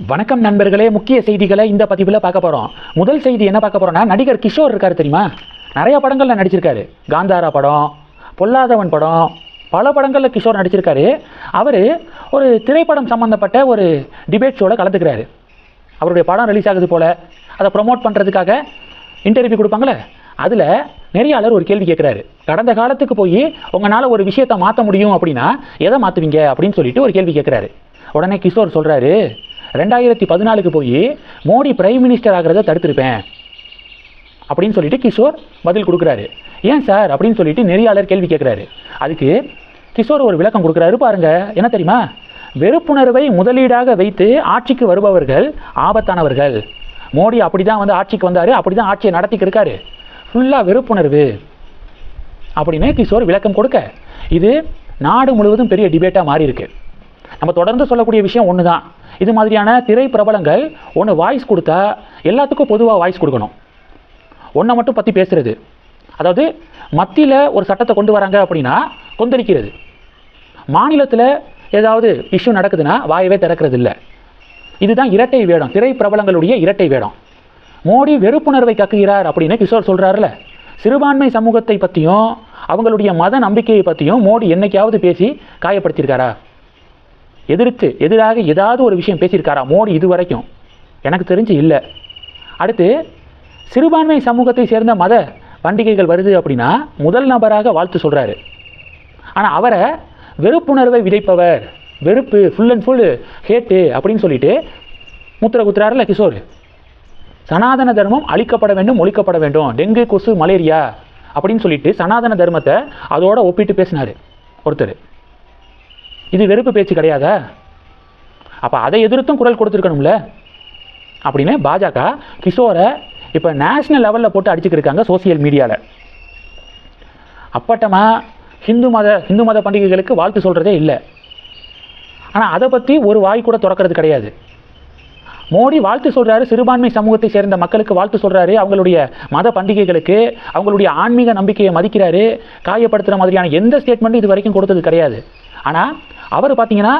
வணக்கம் நண்பர்களே, முக்கிய செய்திகளை இந்த பதிவில் பார்க்க போகிறோம். முதல் செய்தி என்ன பார்க்க போகிறோம்னா, நடிகர் கிஷோர் இருக்கார் தெரியுமா? நிறைய படங்களில் நடிச்சிருக்காரு. காந்தாரா படம், பொல்லாதவன் படம், பல படங்களில் கிஷோர் நடிச்சிருக்காரு. அவர் ஒரு திரைப்படம் சம்மந்தப்பட்ட ஒரு டிபேட் ஷோவில் கலந்துக்கிறாரு. அவருடைய படம் ரிலீஸ் ஆகுது போல், அதை ப்ரொமோட் பண்ணுறதுக்காக இன்டர்வியூ கொடுப்பாங்களே, அதில் நெறியாளர் ஒரு கேள்வி கேட்குறாரு. கடந்த காலத்துக்கு போய் உங்களால் ஒரு விஷயத்தை மாற்ற முடியும் அப்படின்னா எதை மாற்றுவீங்க அப்படின்னு சொல்லிட்டு ஒரு கேள்வி கேட்குறாரு. உடனே கிஷோர் சொல்கிறாரு, 2014 போய் மோடி பிரைம் மினிஸ்டர் ஆகிறத தடுத்திருப்பேன் அப்படின்னு சொல்லிட்டு கிஷோர் பதில் கொடுக்குறாரு. ஏன் சார் அப்படின்னு சொல்லிட்டு நெறியாளர் கேள்வி கேட்குறாரு. அதுக்கு கிஷோர் ஒரு விளக்கம் கொடுக்குறாரு. பாருங்க, என்ன தெரியுமா? வெறுப்புணர்வை முதலீடாக வைத்து ஆட்சிக்கு வருபவர்கள் ஆபத்தானவர்கள். மோடி அப்படி தான் வந்து ஆட்சிக்கு வந்தார், அப்படி தான் ஆட்சியை நடத்திக்கு இருக்காரு. ஃபுல்லாக வெறுப்புணர்வு அப்படின்னு கிஷோர் விளக்கம் கொடுக்க, இது நாடு முழுவதும் பெரிய டிபேட்டாக மாறி இருக்கு. நம்ம தொடர்ந்து சொல்லக்கூடிய விஷயம் ஒன்று தான். இது மாதிரியான திரை பிரபலங்கள் ஒன்று வாய்ஸ் கொடுத்தா எல்லாத்துக்கும் பொதுவாக வாய்ஸ் கொடுக்கணும். ஒன்றை மட்டும் பற்றி பேசுகிறது, அதாவது மத்தியில் ஒரு சட்டத்தை கொண்டு வராங்க அப்படின்னா கொந்தளிக்கிறது, மாநிலத்தில் ஏதாவது இஷ்யூ நடக்குதுன்னா வாயவே திறக்கிறது இல்லை. இதுதான் இரட்டை வேடம், திரை பிரபலங்களுடைய இரட்டை வேடம். மோடி வெறுப்புணர்வை கக்குகிறார் அப்படின்னு கிஷோர் சொல்கிறாருல, சிறுபான்மை சமூகத்தை பற்றியும் அவங்களுடைய மத நம்பிக்கையை பற்றியும் மோடி என்னைக்காவது பேசி காயப்படுத்தியிருக்காரா? எதிராக ஏதாவது ஒரு விஷயம் பேசியிருக்காரா மோடி இது வரைக்கும்? எனக்கு தெரிஞ்சு இல்லை. அடுத்து, சிறுபான்மை சமூகத்தை சேர்ந்த மத பண்டிகைகள் வருது அப்படின்னா முதல் நபராக வாழ்த்து சொல்கிறாரு. ஆனால் அவரை வெறுப்புணர்வை விதைப்பவர், வெறுப்பு ஃபுல் அண்ட் ஃபுல் ஹேட்டு அப்படின்னு சொல்லிட்டு முத்திர குத்துறாருல கிஷோர். சனாதன தர்மம் அழிக்கப்பட வேண்டும், ஒழிக்கப்பட வேண்டும், டெங்கு, கொசு, மலேரியா அப்படின்னு சொல்லிட்டு சனாதன தர்மத்தை அதோட ஒப்பிட்டு பேசினார் ஒருத்தர். இது வெறுப்பு பேச்சு கிடையாதா? அப்போ அதை எதிர்த்தும் குரல் கொடுத்துருக்கணும்ல அப்படின்னு பாஜக கிஷோரை இப்போ நேஷனல் லெவலில் போட்டு அடிச்சுக்கிருக்காங்க சோசியல் மீடியாவில். அப்பட்டமாக ஹிந்து மத பண்டிகைகளுக்கு வாழ்த்து சொல்கிறதே இல்லை. ஆனால் அதை பற்றி ஒரு வாய் கூட திறக்கிறது கிடையாது. மோடி வாழ்த்து சொல்கிறாரு, சிறுபான்மை சமூகத்தை சேர்ந்த மக்களுக்கு வாழ்த்து சொல்கிறாரு, அவங்களுடைய மத பண்டிகைகளுக்கு அவங்களுடைய ஆன்மீக நம்பிக்கையை மதிக்கிறாரு. காயப்படுத்துகிற மாதிரியான எந்த ஸ்டேட்மெண்ட்டும் இது வரைக்கும் கொடுத்தது கிடையாது. ஆனால் அவர் பார்த்தீங்கன்னா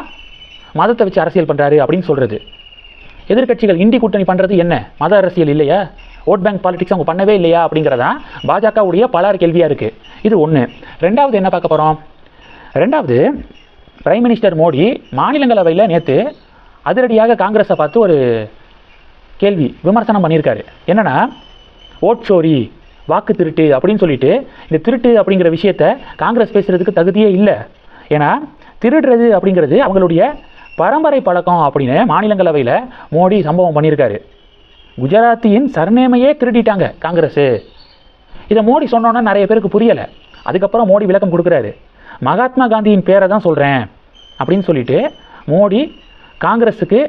மதத்தை வச்சு அரசியல் பண்ணுறாரு அப்படின்னு சொல்கிறது. எதிர்கட்சிகள் இண்டி கூட்டணி பண்ணுறது என்ன, மத அரசியல் இல்லையா? ஓட் பேங்க் பாலிடிக்ஸ் அவங்க பண்ணவே இல்லையா அப்படிங்கிறதான் பாஜகவுடைய பலர் கேள்வியாக இருக்குது. இது ஒன்று. ரெண்டாவது என்ன பார்க்க போகிறோம்? ரெண்டாவது, பிரைம் மினிஸ்டர் மோடி மாநிலங்களவையில் நேற்று அதிரடியாக காங்கிரஸை பார்த்து ஒரு கேள்வி விமர்சனம் பண்ணியிருக்காரு. என்னென்னா, ஓட் சோரி, வாக்கு திருட்டு அப்படின்னு சொல்லிட்டு, இந்த திருட்டு அப்படிங்கிற விஷயத்தை காங்கிரஸ் பேசுகிறதுக்கு தகுதியே இல்லை. ஏன்னா திருடுறது அப்படிங்கிறது அவங்களுடைய பரம்பரை பழக்கம் அப்படின்னு மாநிலங்களவையில் மோடி சம்பவம் பண்ணியிருக்காரு. குஜராத்தியின் சர்நேமையே திருடிட்டாங்க காங்கிரஸ். இதை மோடி சொன்னோன்னா நிறைய பேருக்கு புரியலை. அதுக்கப்புறம் மோடி விளக்கம் கொடுக்குறாரு. மகாத்மா காந்தியின் பேரை தான் சொல்கிறேன் அப்படின்னு சொல்லிட்டு மோடி காங்கிரஸுக்கு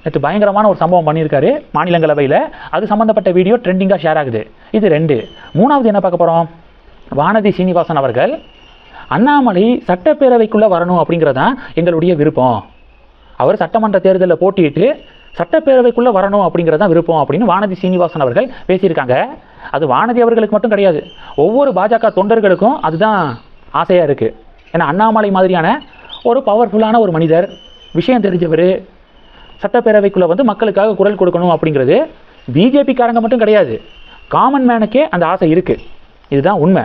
நேற்று பயங்கரமான ஒரு சம்பவம் பண்ணியிருக்காரு மாநிலங்களவையில். அது சம்மந்தப்பட்ட வீடியோ ட்ரெண்டிங்காக ஷேர் ஆகுது. இது ரெண்டு. மூணாவது என்ன பார்க்க போகிறோம்? வானதி சீனிவாசன் அவர்கள், அண்ணாமலை சட்டப்பேரவைக்குள்ளே வரணும் அப்படிங்கிறதான் எங்களுடைய விருப்பம். அவர் சட்டமன்ற தேர்தலில் போட்டியிட்டு சட்டப்பேரவைக்குள்ளே வரணும் அப்படிங்கிறதான் விருப்பம் அப்படின்னு வானதி சீனிவாசன் அவர்கள் பேசியிருக்காங்க. அது வானதி அவர்களுக்கு மட்டும் கிடையாது, ஒவ்வொரு பாஜக தொண்டர்களுக்கும் அதுதான் ஆசையாக இருக்குது. ஏன்னா அண்ணாமலை மாதிரியான ஒரு பவர்ஃபுல்லான ஒரு மனிதர், விஷயம் தெரிஞ்சவர், சட்டப்பேரவைக்குள்ளே வந்து மக்களுக்காக குரல் கொடுக்கணும் அப்படிங்கிறது பிஜேபிக்காரங்க மட்டும் கிடையாது, காமன் மேனுக்கே அந்த ஆசை இருக்குது. இதுதான் உண்மை.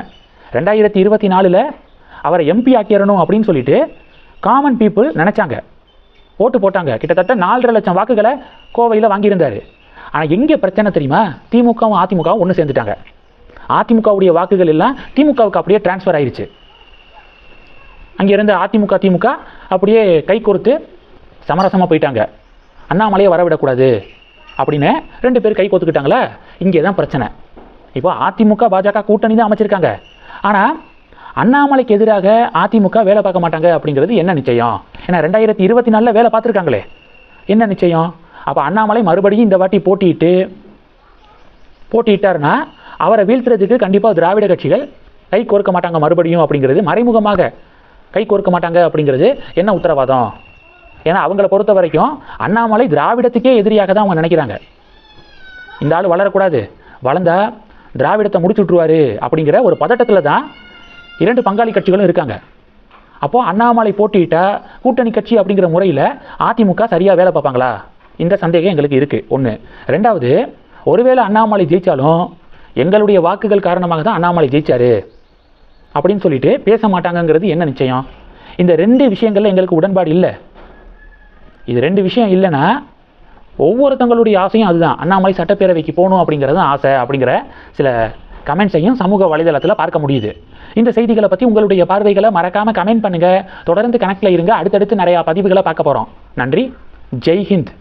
2024 அவரை எம்பி ஆக்கிடணும் அப்படின்னு சொல்லிட்டு காமன் பீப்புள் நினச்சாங்க, ஓட்டு போட்டாங்க. கிட்டத்தட்ட 4.5 லட்சம் வாக்குகளை கோவையில் வாங்கியிருந்தார். ஆனால் எங்கே பிரச்சனை தெரியுமா? திமுகவும் அதிமுகவும் ஒன்று சேர்ந்துட்டாங்க. அதிமுகவுடைய வாக்குகள் எல்லாம் திமுகவுக்கு அப்படியே டிரான்ஸ்ஃபர் ஆயிடுச்சு. அங்கேருந்து திமுக அப்படியே கை கொடுத்து சமரசமாக போயிட்டாங்க. அண்ணாமலையை வரவிடக்கூடாது அப்படின்னு 2 பேர் கை கோத்துக்கிட்டாங்களா? இங்கே தான் பிரச்சனை. இப்போ அதிமுக பாஜக கூட்டணி தான் அமைச்சிருக்காங்க. ஆனால் அண்ணாமலைக்கு எதிராக அதிமுக வேலை பார்க்க மாட்டாங்க அப்படிங்கிறது என்ன நிச்சயம்? ஏன்னா 2024 வேலை பார்த்துருக்காங்களே, என்ன நிச்சயம்? அப்போ அண்ணாமலை மறுபடியும் இந்த வாட்டி போட்டியிட்டாருன்னா அவரை வீழ்த்துறதுக்கு கண்டிப்பாக திராவிட கட்சிகள் கை கோர்க்க மாட்டாங்க மறுபடியும் அப்படிங்கிறது, மறைமுகமாக கை கோர்க்க மாட்டாங்க அப்படிங்கிறது என்ன உத்தரவாதம்? ஏன்னா அவங்கள பொறுத்த வரைக்கும் அண்ணாமலை திராவிடத்துக்கே எதிரியாக தான் அவங்க நினைக்கிறாங்க. இந்த ஆள் வளரக்கூடாது, வளர்ந்தா திராவிடத்தை முடிச்சு விட்ருவாரு அப்படிங்கிற ஒரு பதட்டத்தில் தான் 2 பங்காளி கட்சிகளும் இருக்காங்க. அப்போது அண்ணாமலை போட்டியிட்டால் கூட்டணி கட்சி அப்படிங்கிற முறையில் அதிமுக சரியாக வேலை பார்ப்பாங்களா? இந்த சந்தேகம் எங்களுக்கு இருக்குது. ஒன்று. ரெண்டாவது, ஒருவேளை அண்ணாமலை ஜெயித்தாலும் எங்களுடைய வாக்குகள் காரணமாக தான் அண்ணாமலை ஜெயிச்சாரு அப்படின்னு சொல்லிட்டு பேச மாட்டாங்கங்கிறது என்ன நிச்சயம்? இந்த 2 விஷயங்கள்ல எங்களுக்கு உடன்பாடு இல்லை. இது 2 விஷயம் இல்லைன்னா ஒவ்வொருத்தங்களுடைய ஆசையும் அதுதான், அண்ணாமலை சட்டப்பேரவைக்கு போகணும் அப்படிங்கிறது ஆசை அப்படிங்கிற சில கமெண்ட்ஸையும் சமூக வலைதளத்தில் பார்க்க முடியுது. இந்த செய்திகளை பற்றி உங்களுடைய பார்வைகளை மறக்காமல் கமெண்ட் பண்ணுங்கள். தொடர்ந்து கனெக்டில் இருங்க. அடுத்தடுத்து நிறையா பதிவுகளை பார்க்க போகிறோம். நன்றி. ஜெய் ஹிந்த்.